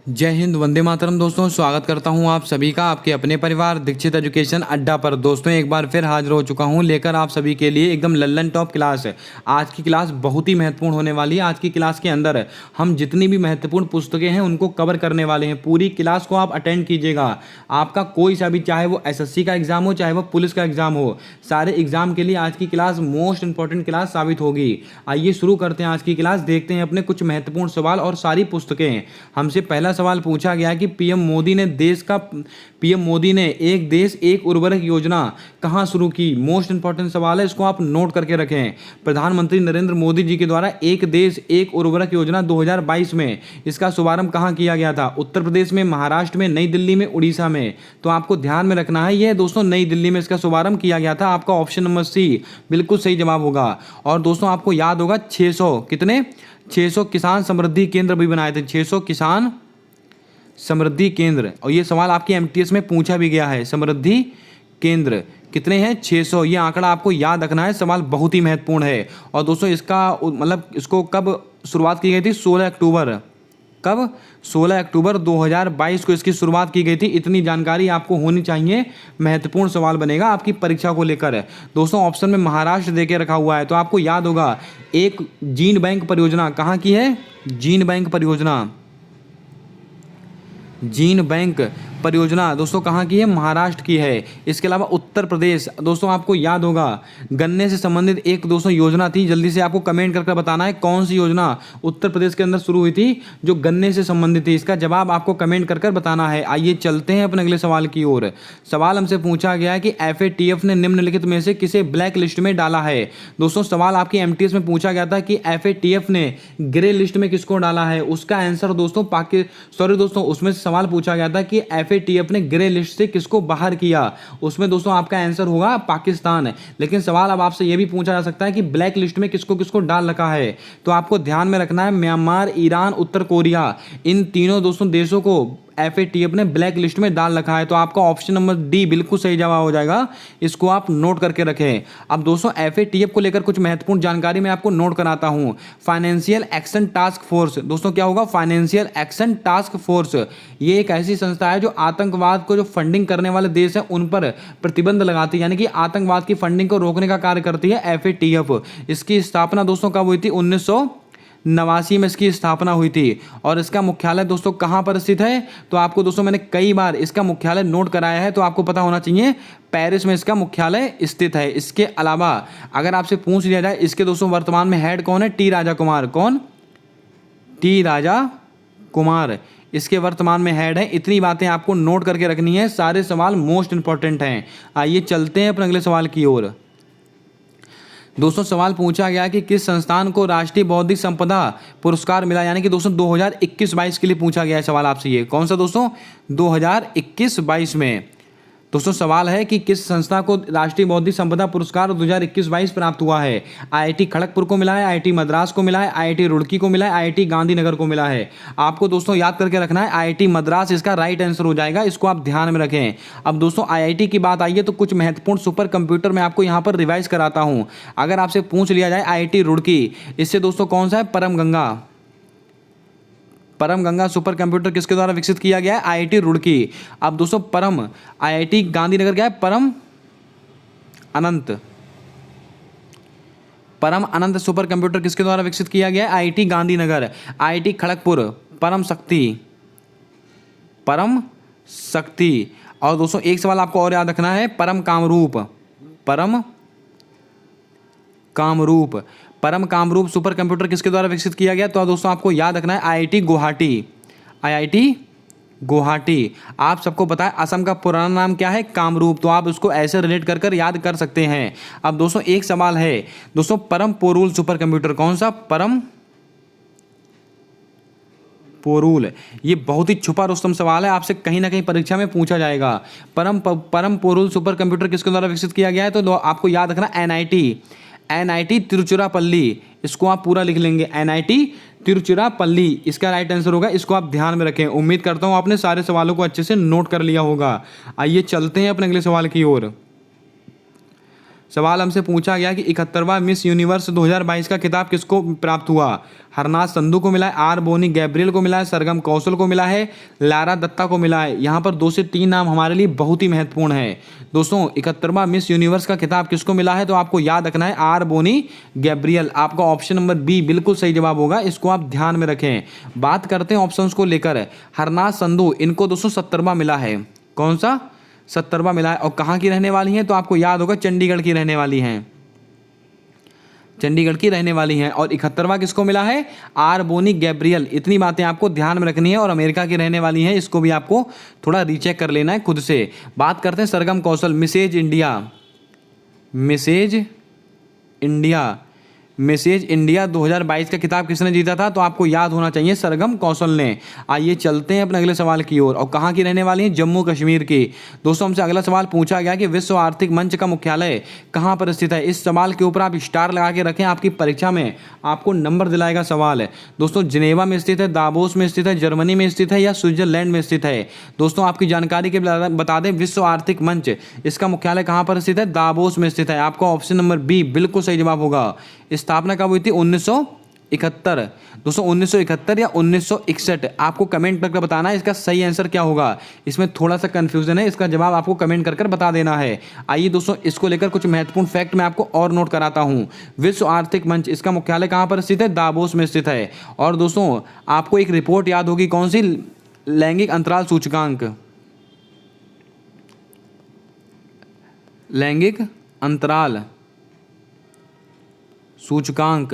जय हिंद, वंदे मातरम। दोस्तों, स्वागत करता हूं आप सभी का आपके अपने परिवार दीक्षित एजुकेशन अड्डा पर। दोस्तों, एक बार फिर हाजिर हो चुका हूं लेकर आप सभी के लिए एकदम लल्लन टॉप क्लास है। आज की क्लास बहुत ही महत्वपूर्ण होने वाली है। आज की क्लास के अंदर हम जितनी भी महत्वपूर्ण पुस्तकें हैं उनको कवर करने वाले हैं। पूरी क्लास को आप अटेंड कीजिएगा। आपका कोई सा भी, चाहे वो एसएससी का एग्जाम हो, चाहे वो पुलिस का एग्जाम हो, सारे एग्जाम के लिए आज की क्लास मोस्ट इंपॉर्टेंट क्लास साबित होगी। आइए शुरू करते हैं आज की क्लास। देखते हैं अपने कुछ महत्वपूर्ण सवाल और सारी पुस्तकें। हमसे पहला सवाल पूछा गया कि पीएम मोदी ने एक देश एक उर्वरक योजना कहां शुरू की। मोस्ट इंपॉर्टेंट सवाल है, इसको आप नोट करके रखें। प्रधानमंत्री नरेंद्र मोदी जी के द्वारा एक देश एक उर्वरक योजना 2022 में इसका शुभारंभ कहां किया गया था। उत्तर प्रदेश में, महाराष्ट्र में, नई दिल्ली में, उड़ीसा में। तो आपको ध्यान में रखना है, यह दोस्तों नई दिल्ली में इसका शुभारंभ किया गया था। आपका ऑप्शन नंबर सी बिल्कुल सही जवाब होगा। और दोस्तों आपको याद होगा 600 किसान समृद्धि केंद्र भी बनाए थे। 600 किसान समृद्धि केंद्र। और ये सवाल आपके एमटीएस में पूछा भी गया है। समृद्धि केंद्र कितने हैं? 600। ये आंकड़ा आपको याद रखना है, सवाल बहुत ही महत्वपूर्ण है। और दोस्तों इसको कब शुरुआत की गई थी? 16 अक्टूबर। कब? 16 अक्टूबर 2022 को इसकी शुरुआत की गई थी। इतनी जानकारी आपको होनी चाहिए, महत्वपूर्ण सवाल बनेगा आपकी परीक्षा को लेकर। दोस्तों ऑप्शन में महाराष्ट्र देके रखा हुआ है, तो आपको याद होगा एक जीन बैंक परियोजना कहाँ की है? जीन बैंक परियोजना दोस्तों कहाँ की है? महाराष्ट्र की है। इसके अलावा उत्तर प्रदेश, दोस्तों आपको याद होगा गन्ने से संबंधित एक दोस्तों योजना थी। जल्दी से आपको कमेंट करके बताना है कौन सी योजना उत्तर प्रदेश के अंदर शुरू हुई थी जो गन्ने से संबंधित थी। इसका जवाब आपको कमेंट कर बताना है। आइए चलते हैं अपने अगले सवाल की ओर। सवाल हमसे पूछा गया है कि FATF ने निम्नलिखित में से किसे ब्लैक लिस्ट में डाला है। दोस्तों सवाल आपकी एमटीएस में पूछा गया था कि FATF ने ग्रे लिस्ट में किसको डाला है। उसका आंसर दोस्तों उसमें सवाल पूछा गया था कि FATF ने ग्रे लिस्ट से किसको बाहर किया। उसमें दोस्तों आपका आंसर होगा पाकिस्तान। लेकिन सवाल अब आपसे यह भी पूछा जा सकता है कि ब्लैक लिस्ट में किसको किसको डाल रखा है। तो आपको ध्यान में रखना है म्यांमार, ईरान, उत्तर कोरिया, इन तीनों दोस्तों देशों को FATF ने ब्लैक लिस्ट में डाल रखा है। तो आपका ऑप्शन नंबर डी बिल्कुल सही जवाब हो जाएगा। इसको आप नोट करके रखें। अब दोस्तों FATF को लेकर कुछ महत्वपूर्ण जानकारी मैं आपको नोट कराता हूं। फाइनेंशियल एक्शन टास्क फोर्स, दोस्तों क्या होगा? Financial action task force. ये एक ऐसी संस्था है जो आतंकवाद को जो फंडिंग करने वाले देश हैं उन पर प्रतिबंध लगाती है, यानी कि आतंकवाद की फंडिंग को रोकने का कार्य करती है FATF। इसकी स्थापना दोस्तों कब हुई थी? 1989 में इसकी स्थापना हुई थी। और इसका मुख्यालय दोस्तों कहां पर स्थित है? तो आपको दोस्तों मैंने कई बार इसका मुख्यालय नोट कराया है, तो आपको पता होना चाहिए पेरिस में इसका मुख्यालय स्थित है। इसके अलावा अगर आपसे पूछ लिया जाए इसके दोस्तों वर्तमान में हेड कौन है? टी राजा कुमार। कौन? टी राजा कुमार इसके वर्तमान में हेड है। इतनी बातें आपको नोट करके रखनी है, सारे सवाल मोस्ट इंपॉर्टेंट हैं। आइए चलते हैं अपने अगले सवाल की ओर। दोस्तों सवाल पूछा गया कि किस संस्थान को राष्ट्रीय बौद्धिक संपदा पुरस्कार मिला, यानी कि दोस्तों 2021-22 के लिए पूछा गया है सवाल आपसे। ये कौन सा दोस्तों? 2021-22 में दोस्तों सवाल है कि किस संस्था को राष्ट्रीय बौद्धिक संपदा पुरस्कार 2021-22 प्राप्त हुआ है। IIT खड़गपुर को मिला है, IIT मद्रास को मिला है, IIT रुड़की को मिला है, IIT गांधीनगर को मिला है। आपको दोस्तों याद करके रखना है IIT मद्रास इसका राइट आंसर हो जाएगा। इसको आप ध्यान में रखें। अब दोस्तों IIT की बात आई है तो कुछ महत्वपूर्ण सुपर कंप्यूटर मैं आपको यहाँ पर रिवाइज कराता हूँ। अगर आपसे पूछ लिया जाए IIT रुड़की, इससे दोस्तों कौन सा है? परम गंगा सुपर कंप्यूटर किसके द्वारा विकसित किया गया है? IIT रुड़की। अब दोस्तों IIT गांधीनगर क्या है? परम अनंत सुपर कंप्यूटर किसके द्वारा विकसित किया गया है? IIT गांधीनगर। IIT खड़गपुर परम शक्ति। और दोस्तों एक सवाल आपको और याद रखना है, परम कामरूप सुपर कंप्यूटर किसके द्वारा विकसित किया गया? तो दोस्तों आपको याद रखना है IIT गुवाहाटी। आप सबको पता है असम का पुराना नाम क्या है? कामरूप। तो आप उसको ऐसे रिलेट कर याद कर सकते हैं। अब दोस्तों एक सवाल है दोस्तों, परम पोरूल सुपर कंप्यूटर कौन सा? परम पोरूल। ये बहुत ही छुपा रुस्तम सवाल है, आपसे कहीं ना कहीं परीक्षा में पूछा जाएगा। परम पोरूल सुपर कंप्यूटर किसके द्वारा विकसित किया गया है? तो आपको याद रखना NIT तिरुचिरापल्ली। इसको आप पूरा लिख लेंगे, NIT तिरुचिरापल्ली इसका राइट आंसर होगा। इसको आप ध्यान में रखें। उम्मीद करता हूं आपने सारे सवालों को अच्छे से नोट कर लिया होगा। आइए चलते हैं अपने अगले सवाल की ओर। सवाल हमसे पूछा गया कि 71वां मिस यूनिवर्स 2022 का खिताब किसको प्राप्त हुआ। हरनाथ संधू को मिला है, आर बोनी गैब्रियल को मिला है, सरगम कौशल को मिला है, लारा दत्ता को मिला है। यहाँ पर 2 से 3 नाम हमारे लिए बहुत ही महत्वपूर्ण है। दोस्तों 71वां मिस यूनिवर्स का खिताब किसको मिला है, तो आपको याद रखना है आर बोनी गैब्रियल। आपका ऑप्शन नंबर बी बिल्कुल सही जवाब होगा, इसको आप ध्यान में रखें। बात करते हैं ऑप्शंस को लेकर। हरनाथ संधू, इनको दोस्तों 70वां मिला है। कौन सा? 70वां मिला है। और कहाँ की रहने वाली हैं, तो आपको याद होगा चंडीगढ़ की रहने वाली हैं, चंडीगढ़ की रहने वाली हैं। और 71वां किसको मिला है? R Bonnie Gabriel. इतनी बातें आपको ध्यान में रखनी है। और अमेरिका की रहने वाली हैं, इसको भी आपको थोड़ा रीचेक कर लेना है खुद से। बात करते हैं Sargam Kaushal, Mrs India, Mrs India, Mrs India 2022 का खिताब किसने जीता था, तो आपको याद होना चाहिए सरगम कौशल ने। आइए चलते हैं अपने अगले सवाल की ओर। और कहाँ की रहने वाली हैं? जम्मू कश्मीर की। दोस्तों हमसे अगला सवाल पूछा गया कि विश्व आर्थिक मंच का मुख्यालय कहाँ पर स्थित है। इस सवाल के ऊपर आप स्टार लगा के रखें, आपकी परीक्षा में आपको नंबर दिलाएगा सवाल है। दोस्तों जिनेवा में स्थित है, दावोस में स्थित है, जर्मनी में स्थित है, या स्विट्जरलैंड में स्थित है। दोस्तों आपकी जानकारी के बता दें, विश्व आर्थिक मंच इसका मुख्यालय कहाँ पर स्थित है? दावोस में स्थित है। आपका ऑप्शन नंबर बी बिल्कुल सही जवाब होगा। स्थापना कब हुई थी? 1971। दोस्तों 1971 या 1961, आपको कमेंट करके बताना है इसका सही आंसर क्या होगा। इसमें थोड़ा सा कंफ्यूजन है, इसका जवाब आपको कमेंट कर बता देना है। आइए दोस्तों इसको लेकर कुछ महत्वपूर्ण फैक्ट मैं आपको और नोट कराता हूं। विश्व आर्थिक मंच इसका मुख्यालय कहां पर स्थित है? दावोस में स्थित है। और दोस्तों आपको एक रिपोर्ट याद होगी, कौन सी? लैंगिक अंतराल सूचकांक, लैंगिक अंतराल सूचकांक,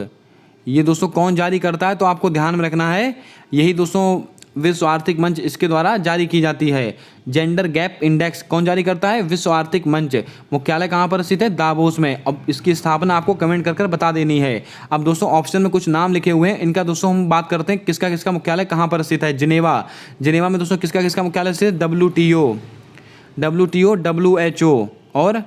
ये दोस्तों कौन जारी करता है, तो आपको ध्यान में रखना है, यही दोस्तों विश्व आर्थिक मंच इसके द्वारा जारी की जाती है। जेंडर गैप इंडेक्स कौन जारी करता है? विश्व आर्थिक मंच। मुख्यालय कहाँ पर स्थित है? दावोस में। अब इसकी स्थापना आपको कमेंट कर बता देनी है। अब दोस्तों ऑप्शन में कुछ नाम लिखे हुए हैं, इनका दोस्तों हम बात करते हैं किसका किसका मुख्यालय कहाँ पर स्थित है। जिनेवा, जिनेवा में दोस्तों किसका किसका मुख्यालय स्थित है? WTO, WHO और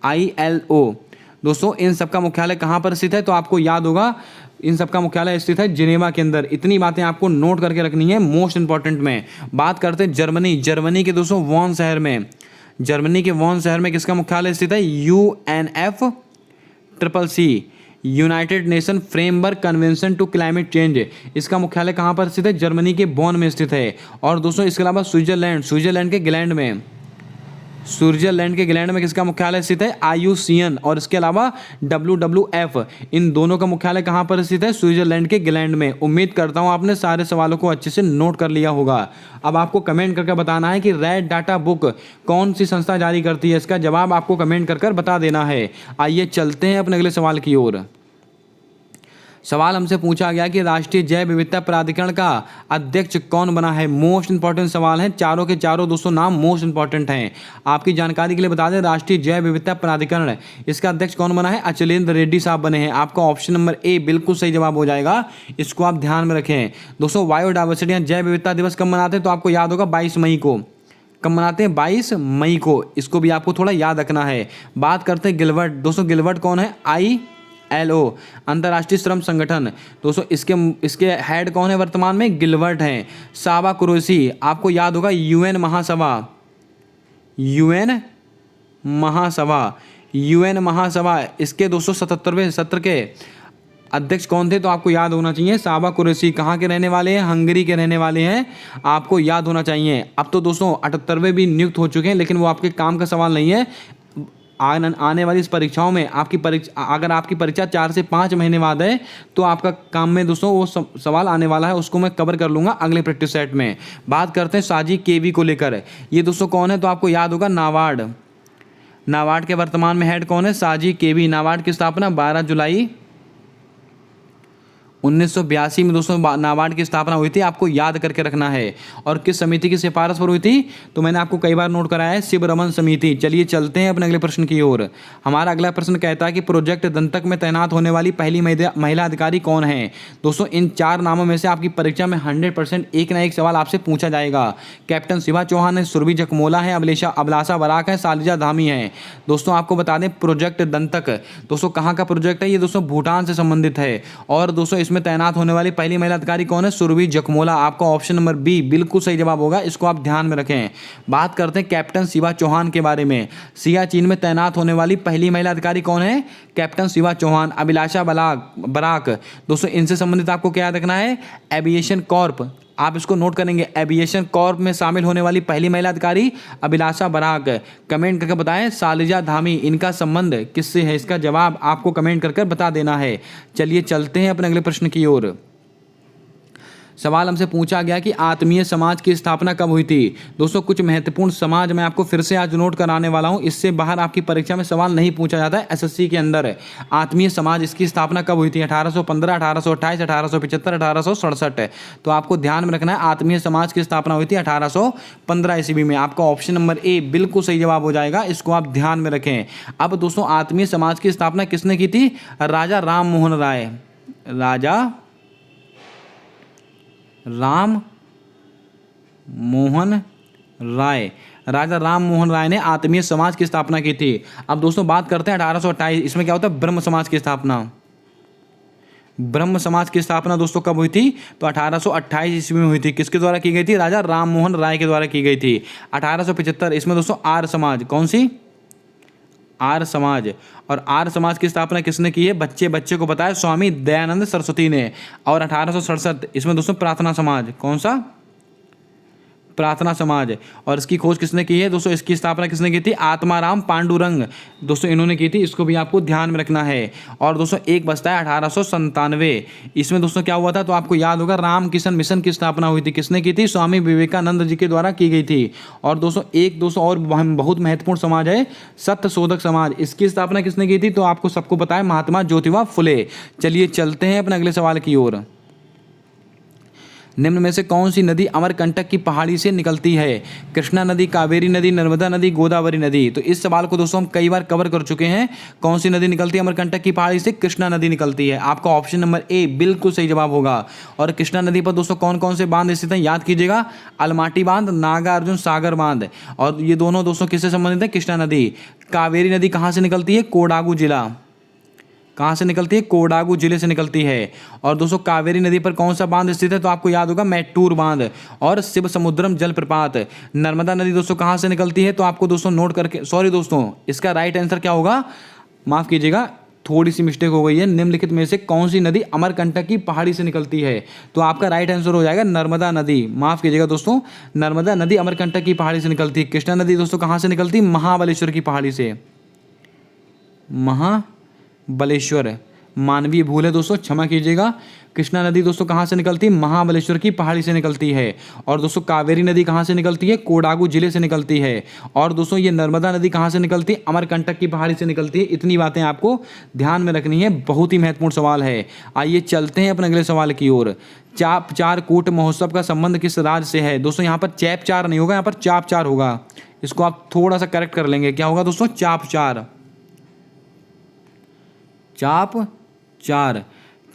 ILO। दोस्तों इन सबका मुख्यालय कहाँ पर स्थित है, तो आपको याद होगा इन सबका मुख्यालय स्थित है जिनेवा के अंदर। इतनी बातें आपको नोट करके रखनी है मोस्ट इंपॉर्टेंट में। बात करते हैं जर्मनी, जर्मनी के दोस्तों वॉन शहर में, जर्मनी के वॉन शहर में किसका मुख्यालय स्थित है? UNFCCC, united nation framework convention to climate change, इसका मुख्यालय कहाँ पर स्थित है? जर्मनी के बॉन में स्थित है। और दोस्तों इसके अलावा स्विट्जरलैंड, स्विट्जरलैंड के ग्लैंड में, स्विट्जरलैंड के ग्लैंड में किसका मुख्यालय स्थित है? IUCN। और इसके अलावा WWF, इन दोनों का मुख्यालय कहाँ पर स्थित है? स्विट्जरलैंड के ग्लैंड में। उम्मीद करता हूँ आपने सारे सवालों को अच्छे से नोट कर लिया होगा। अब आपको कमेंट करके बताना है कि रेड डाटा बुक कौन सी संस्था जारी करती है, इसका जवाब आपको कमेंट कर बता देना है। आइए चलते हैं अपने अगले सवाल की ओर। सवाल हमसे पूछा गया कि राष्ट्रीय जैव विविधता प्राधिकरण का अध्यक्ष कौन बना है। मोस्ट इंपॉर्टेंट सवाल है, चारों के चारों दोस्तों नाम मोस्ट इंपॉर्टेंट हैं। आपकी जानकारी के लिए बता दें, राष्ट्रीय जैव विविधता प्राधिकरण इसका अध्यक्ष कौन बना है? अचलेंद्र रेड्डी साहब बने हैं। आपका ऑप्शन नंबर ए बिल्कुल सही जवाब हो जाएगा, इसको आप ध्यान में रखें। दोस्तों बायोडाइवर्सिटी या जैव विविधता दिवस कब मनाते हैं, तो आपको याद होगा 22 मई को। कब मनाते हैं? 22 मई को। इसको भी आपको थोड़ा याद रखना है। बात करते हैं गिलबर्ट। दोस्तों गिलबर्ट कौन है? ILO, अंतर्राष्ट्रीय श्रम संगठन। दोस्तों इसके हेड कौन है वर्तमान में? गिलबर्ट हैं। साबा कुरैशी, आपको याद होगा UN महासभा, UN महासभा, इसके 277वें सत्र के अध्यक्ष कौन थे, तो आपको याद होना चाहिए साबा कुरैशी। कहाँ के रहने वाले हैं? हंगरी के रहने वाले हैं, आपको याद होना चाहिए। अब तो दोस्तों 78वें भी नियुक्त हो चुके हैं, लेकिन वो आपके काम का सवाल नहीं है। आने वाली इस परीक्षाओं में अगर आपकी परीक्षा 4 से 5 महीने बाद है, तो आपका काम में दोस्तों वो सवाल आने वाला है, उसको मैं कवर कर लूँगा अगले प्रैक्टिस सेट में। बात करते हैं साजी केवी को लेकर। ये दोस्तों कौन है, तो आपको याद होगा नाबार्ड, नाबार्ड के वर्तमान में हेड कौन है? साजी केवी। नाबार्ड की स्थापना 12 जुलाई 1982 में दोस्तों नाबार्ड की स्थापना हुई थी, आपको याद करके रखना है। और किस समिति की सिफारिश पर हुई थी, तो मैंने आपको कई बार नोट कराया है, शिवरमन समिति। चलिए चलते हैं अपने अगले प्रश्न की ओर। हमारा अगला प्रश्न कहता है कि प्रोजेक्ट दंतक में तैनात होने वाली पहली महिला अधिकारी कौन है। दोस्तों इन 4 नामों में से आपकी परीक्षा में 100% एक ना एक सवाल आपसे पूछा जाएगा। कैप्टन शिवा चौहान है, सुरभि जकमोला है, अभिलाषा बराक है, सालिजा धामी है। दोस्तों आपको बता दें प्रोजेक्ट दंतक दोस्तों कहाँ का प्रोजेक्ट है, ये दोस्तों भूटान से संबंधित है। और दोस्तों इसमें तैनात होने वाली पहली महिला अधिकारी कौन है? सुरभि जखमोला। आपका ऑप्शन नंबर बी बिल्कुल सही जवाब होगा, इसको आप ध्यान में रखें। बात करते हैं कैप्टन शिवा चौहान के बारे में। सियाचिन में तैनात होने वाली पहली महिला अधिकारी कौन है? कैप्टन शिवा चौहान। अभिलाषा बराक। दोस्तों इनसे संबंधित आपको क्या याद रखना है? एविएशन कॉर्प, आप इसको नोट करेंगे। एविएशन कॉर्प में शामिल होने वाली पहली महिला अधिकारी अभिलाषा बराक। कमेंट करके बताएं सालिजा धामी, इनका संबंध किससे है? इसका जवाब आपको कमेंट करके बता देना है। चलिए चलते हैं अपने अगले प्रश्न की ओर। सवाल हमसे पूछा गया कि आत्मीय समाज की स्थापना कब हुई थी? दोस्तों कुछ महत्वपूर्ण समाज मैं आपको फिर से आज नोट कराने वाला हूं, इससे बाहर आपकी परीक्षा में सवाल नहीं पूछा जाता है एसएससी के अंदर। आत्मीय समाज, इसकी स्थापना कब हुई थी? 1815, 1828, 1875, 1867। तो आपको ध्यान में रखना है, आत्मीय समाज की स्थापना हुई थी 1815 ईस्वी में। आपका ऑप्शन नंबर ए बिल्कुल सही जवाब हो जाएगा, इसको आप ध्यान में रखें। अब दोस्तों आत्मीय समाज की स्थापना किसने की थी? राजा राम मोहन राय। राजा राम मोहन राय, राजा राम मोहन राय ने आत्मीय समाज की स्थापना की थी। अब दोस्तों बात करते हैं 1828, इसमें क्या होता है? ब्रह्म समाज की स्थापना। ब्रह्म समाज की स्थापना दोस्तों कब हुई थी? तो 1828 ईस्वी में हुई थी। किसके द्वारा की गई थी? राजा राम मोहन राय के द्वारा की गई थी। 1875, इसमें दोस्तों आर्य समाज, कौन सी? आर्य समाज। और आर्य समाज की स्थापना किसने की है? बच्चे को बताया, स्वामी दयानंद सरस्वती ने। और 1867, इसमें दोस्तों प्रार्थना समाज, कौन सा? प्रार्थना समाज। और इसकी खोज किसने की है? दोस्तों इसकी स्थापना किसने की थी? आत्माराम पांडुरंग, दोस्तों इन्होंने की थी, इसको भी आपको ध्यान में रखना है। और दोस्तों एक बचता है 1897, इसमें दोस्तों क्या हुआ था? तो आपको याद होगा, रामकिशन मिशन की स्थापना हुई थी। किसने की थी? स्वामी विवेकानंद जी के द्वारा की गई थी। और दोस्तों और बहुत महत्वपूर्ण समाज है सत्य शोधक समाज, इसकी स्थापना किसने की थी? तो आपको सबको पता है, महात्मा ज्योतिबा फुले। चलिए चलते हैं अपने अगले सवाल की ओर। निम्न में से कौन सी नदी अमरकंटक की पहाड़ी से निकलती है? कृष्णा नदी, कावेरी नदी, नर्मदा नदी, गोदावरी नदी। तो इस सवाल को दोस्तों हम कई बार कवर कर चुके हैं। कौन सी नदी निकलती है अमरकंटक की पहाड़ी से? कृष्णा नदी निकलती है। आपका ऑप्शन नंबर ए बिल्कुल सही जवाब होगा। और कृष्णा नदी पर दोस्तों कौन कौन से बांध स्थित हैं? याद कीजिएगा, अलमाटी बांध, नागार्जुन सागर बांध। और ये दोनों दोस्तों किससे संबंधित है? कृष्णा नदी। कावेरी नदी कहाँ से निकलती है? कोडागू जिला। कहाँ से निकलती है? कोडागू जिले से निकलती है। और दोस्तों कावेरी नदी पर कौन सा बांध स्थित है? तो आपको याद होगा, मैटूर बांध और शिव समुद्रम जलप्रपात। नर्मदा नदी दोस्तों कहाँ से निकलती है? तो आपको दोस्तों नोट करके, सॉरी दोस्तों, इसका राइट आंसर क्या होगा? माफ कीजिएगा, थोड़ी सी मिस्टेक हो गई है। निम्नलिखित में से कौन सी नदी अमरकंटक की पहाड़ी से निकलती है? तो आपका राइट आंसर हो जाएगा नर्मदा नदी। माफ कीजिएगा दोस्तों, नर्मदा नदी अमरकंटक की पहाड़ी से निकलती है। कृष्णा नदी दोस्तों कहाँ से निकलती? महाबलेश्वर की पहाड़ी से। महाबलेश्वर, मानवीय भूल है दोस्तों, क्षमा कीजिएगा। कृष्णा नदी दोस्तों कहाँ से निकलती है? महाबलेश्वर की पहाड़ी से निकलती है। और दोस्तों कावेरी नदी कहाँ से निकलती है? कोडागू जिले से निकलती है। और दोस्तों ये नर्मदा नदी कहाँ से निकलती है? अमरकंटक की पहाड़ी से निकलती है। इतनी बातें आपको ध्यान में रखनी है, बहुत ही महत्वपूर्ण सवाल है। आइए चलते हैं अपने अगले सवाल की ओर। चाप चार कूट महोत्सव का संबंध किस राज्य से है? दोस्तों यहाँ पर चैप चार नहीं होगा, यहाँ पर चाप चार होगा। इसको आप थोड़ा सा करेक्ट कर लेंगे। क्या होगा दोस्तों? चाप चार।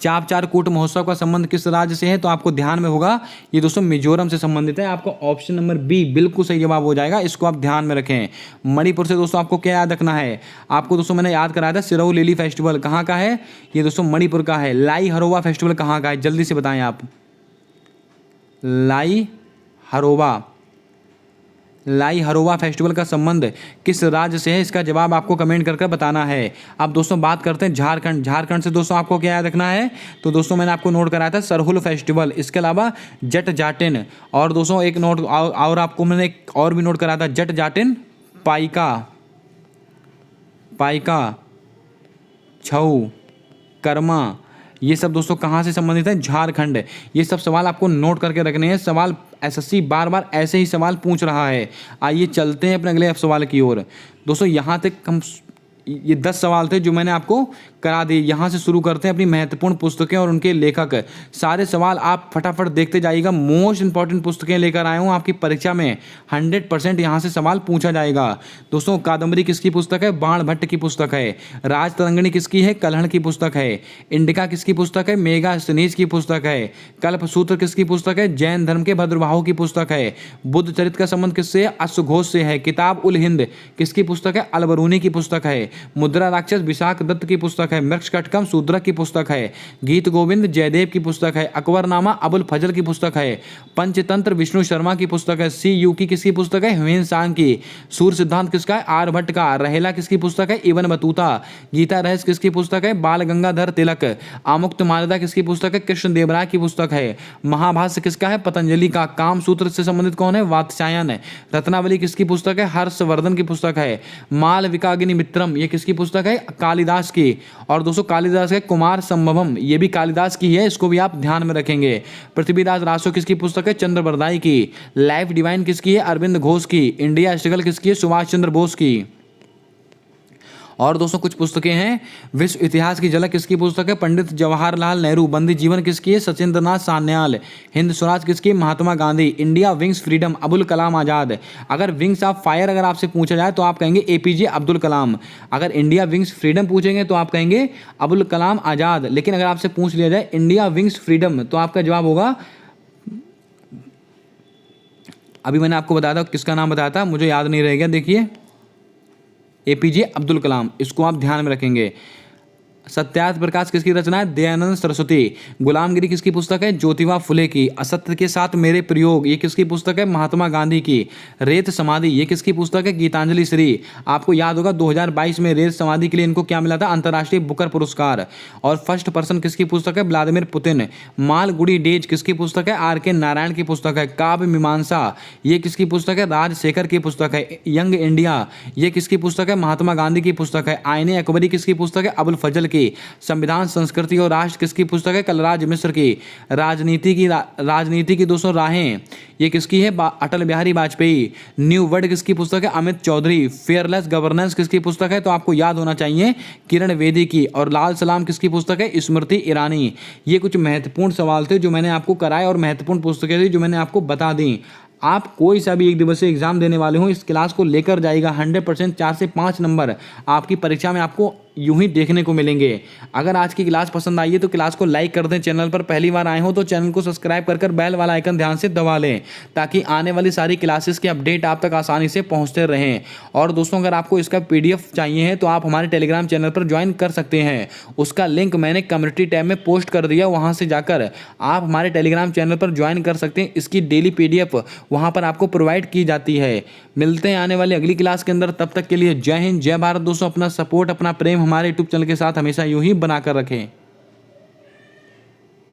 चाप चार कूट महोत्सव का संबंध किस राज्य से है? तो आपको ध्यान में होगा, ये दोस्तों मिजोरम से संबंधित है। आपका ऑप्शन नंबर बी बिल्कुल सही जवाब हो जाएगा, इसको आप ध्यान में रखें। मणिपुर से दोस्तों आपको क्या याद रखना है? आपको दोस्तों मैंने याद कराया था, सिरोह लिली फेस्टिवल कहाँ का है? ये दोस्तों मणिपुर का है। लाई हरोवा फेस्टिवल कहाँ का है? जल्दी से बताएं आप। लाई हरोवा फेस्टिवल का संबंध किस राज्य से है? इसका जवाब आपको कमेंट करके बताना है। अब दोस्तों बात करते हैं झारखंड से दोस्तों आपको क्या याद रखना है? तो दोस्तों मैंने आपको नोट कराया था सरहुल फेस्टिवल, इसके अलावा जट जाटिन। और दोस्तों एक नोट और आपको मैंने एक और भी नोट कराया था, जट जाटिन पाइका छऊ कर्मा, ये सब दोस्तों कहाँ से संबंधित है? झारखंड। ये सब सवाल आपको नोट करके रखने हैं। सवाल एसएससी बार बार ऐसे ही सवाल पूछ रहा है। आइए चलते हैं अपने अगले सवाल की ओर। दोस्तों यहाँ तक हम ये 10 सवाल थे जो मैंने आपको करा दिए। यहाँ से शुरू करते हैं अपनी महत्वपूर्ण पुस्तकें और उनके लेखक। सारे सवाल आप फटाफट देखते जाइएगा। मोस्ट इंपॉर्टेंट पुस्तकें लेकर आया हूँ आपकी परीक्षा में, 100% यहाँ से सवाल पूछा जाएगा। दोस्तों कादम्बरी किसकी पुस्तक है? बाण भट्ट की पुस्तक है। राज तरंगिणी किसकी है? कल्हण की पुस्तक है। इंडिका किसकी पुस्तक है? मेगास्थनीज की पुस्तक है। कल्पसूत्र किसकी पुस्तक है? जैन धर्म के भद्रबाहु की पुस्तक है। बुद्ध चरित्र का संबंध किससे है? अश्वघोष से है। किताब उल हिंद किसकी पुस्तक है? अलबरूनी की पुस्तक है। मुद्रा राक्षस विशाख दत्त की पुस्तक है। मृक्षकटकम शूद्रक की पुस्तक है। गीत गोविंद जयदेव की पुस्तक है। अकबरनामा अबुल फजल की पुस्तक है। पंचतंत्र विष्णु शर्मा की पुस्तक है। सी यू की किसकी पुस्तक है? ह्वेन सांग की। सूर्य सिद्धांत किसका है? आर्यभट्ट का। रहेला किसकी पुस्तक है? Ibn Battuta. गीता रहस्य किसकी पुस्तक है? बाल गंगाधर तिलक। आमुक्त माल्यदा किसकी पुस्तक है? कृष्ण देव राय की पुस्तक है। महाभाष्य किसका है? पतंजलि का। काम सूत्र से संबंधित कौन है? वात्स्यायन। रत्नावली किसकी पुस्तक है? हर्षवर्धन की पुस्तक है। मालविकाग्नि मित्रम ये किसकी पुस्तक है? कालिदास की। और दोस्तों कालिदास के कुमार संभवम ये भी कालिदास की है, इसको भी आप ध्यान में रखेंगे। पृथ्वीराज रासो किसकी पुस्तक है? चंद्रबरदाई की। लाइफ डिवाइन किसकी है? अरविंद घोष की। इंडिया स्ट्रगल किसकी है? सुभाष चंद्र बोस की। और दोस्तों कुछ पुस्तकें हैं। विश्व इतिहास की झलक किसकी पुस्तक है? पंडित जवाहरलाल नेहरू। बंदी जीवन किसकी है? सचिंद्रनाथ सान्याल। हिंद स्वराज किसकी? Mahatma Gandhi. India wings freedom Abul Kalam Azad. अगर विंग्स ऑफ फायर अगर आपसे पूछा जाए तो आप कहेंगे एपीजे अब्दुल कलाम। अगर इंडिया विंग्स फ्रीडम पूछेंगे तो आप कहेंगे अबुल कलाम आजाद। लेकिन अगर आपसे पूछ लिया जाए इंडिया विंग्स फ्रीडम तो आपका जवाब होगा, अभी मैंने आपको बताया था किसका नाम बताया था, मुझे याद नहीं रह गया, देखिए एपीजे अब्दुल कलाम। इसको आप ध्यान में रखेंगे। सत्यार्थ प्रकाश किसकी रचना है? दयानंद सरस्वती। गुलामगिरी किसकी पुस्तक है? ज्योतिबा फुले की। असत्य के साथ मेरे प्रयोग ये किसकी पुस्तक है? महात्मा गांधी की। रेत समाधि ये किसकी पुस्तक है? गीतांजलि श्री। आपको याद होगा 2022 में रेत समाधि के लिए इनको क्या मिला था? अंतर्राष्ट्रीय बुकर पुरस्कार। और फर्स्ट पर्सन किसकी पुस्तक है? Vladimir Putin. मालगुडी डेज किसकी पुस्तक है? आर के नारायण की पुस्तक है। काव्य मीमांसा ये किसकी पुस्तक है? राजशेखर की पुस्तक है। यंग इंडिया ये किसकी पुस्तक है? महात्मा गांधी की पुस्तक है। आईने अकबरी किसकी पुस्तक है? अबुल फजल की। संविधान संस्कृति और राष्ट्र किसकी पुस्तक है? कलराज मिश्र की। राजनीति की 200 राहें ये किसकी है? अटल बिहारी वाजपेयी। न्यू वर्ड किसकी पुस्तक है? अमित चौधरी। फेयरलेस गवर्नेंस किसकी पुस्तक है? तो आपको याद होना चाहिए किरण बेदी की। और लाल सलाम किसकी पुस्तक है? स्मृति ईरानी। ये कुछ महत्वपूर्ण सवाल थे जो मैंने आपको कराए और महत्वपूर्ण पुस्तकें थी जो मैंने आपको बता दी। आप कोई सा भी एक दिवसीय एग्जाम देने वाले हो इस क्लास को लेकर जाएगा 100%। 4 से 5 नंबर आपकी परीक्षा में आपको यूं ही देखने को मिलेंगे। अगर आज की क्लास पसंद आई है तो क्लास को लाइक कर दें। चैनल पर पहली बार आए हो तो चैनल को सब्सक्राइब कर बेल वाला आइकन ध्यान से दबा लें ताकि आने वाली सारी क्लासेस के अपडेट आप तक आसानी से पहुंचते रहें। और दोस्तों अगर आपको इसका पीडीएफ चाहिए है तो आप हमारे टेलीग्राम चैनल पर ज्वाइन कर सकते हैं। उसका लिंक मैंने कम्युनिटी टैब में पोस्ट कर दिया, वहाँ से जाकर आप हमारे टेलीग्राम चैनल पर ज्वाइन कर सकते हैं। इसकी डेली पीडीएफ वहाँ पर आपको प्रोवाइड की जाती है। मिलते हैं आने वाली अगली क्लास के अंदर, तब तक के लिए जय हिंद जय भारत। दोस्तों अपना सपोर्ट अपना प्रेम हमारे यूट्यूब चैनल के साथ हमेशा यूं ही बनाकर रखें।